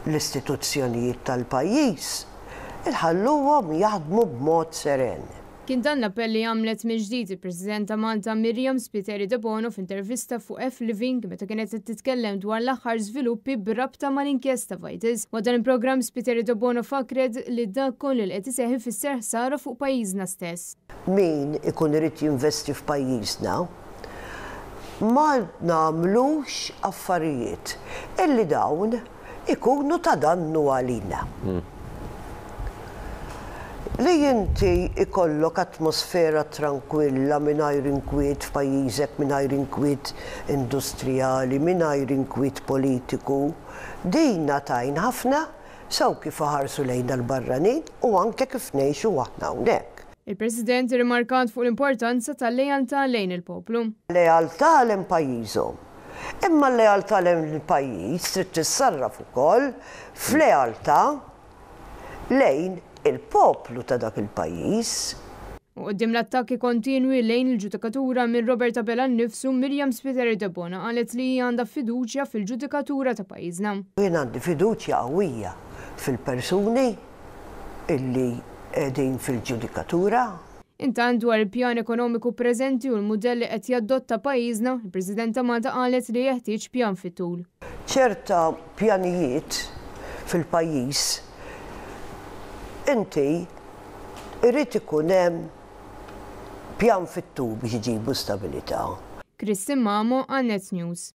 l-istituzzjonijiet tal-pajjiż inħalluhom jaħdmu b'mod seren. Kien dan l-appell li għamlet mill-ġdid il-President ta' Malta Miriam Spiteri de Bono f'intervista fuq F-Living meta kienet titkellem dwar l-aħħar żviluppi b'rabta mal-inkjesta Vitis. Wara dan il-programm Spiteri de Bono fakred li dak kollu li qed iseħħ ifisser ħsara fuq pajjiżna stess. Min ikun irid jinvesti f'pajjiżna ma nagħmlux affarijiet illi dawn ikunu ta' dannu għalina. Li inti ikollok atmosfera tranquilla mingħajr inkwiet f'pajjiżek, mingħajr inkwiet industrijali, mingħajr inkwiet politiku, dina tajn ħafna sew kif ħarsu lejn l-barranin u anke kif ngħixu aħna hawnhekk. Il-President irrimarkat fuq l-importanza tal-lealtà lejn il-poplu. Lealtà lejn pajjiżhom. Imma l-lealtà lejn il-pajjiż trid tissarraf ukoll f'lealtà lejn il-poplu ta' dak il-pajjiż. U qudiem l-attakki kontinwi lejn il-ġudikatura minn Robert Abela nnifsu, Miriam Spiteri de Bono qalet li għandha fiduċja fil-ġudikatura ta' pajjiżna. Jien għandi fiduċja qawwija fil-persuni illi qegħdin fil-ġudikatura. Intant dwar il-pjan ekonomiku preżenti u l-mudelli qed jadotta pajjiżna, il-President ta' Malta qalet li jeħtieġ pjan fit-tul. ċerta pjanijiet fil-pajjiż inti irrid ikun hemm pjan fit-tul biex iġibu stabilità. Kristin Mamo, Net News.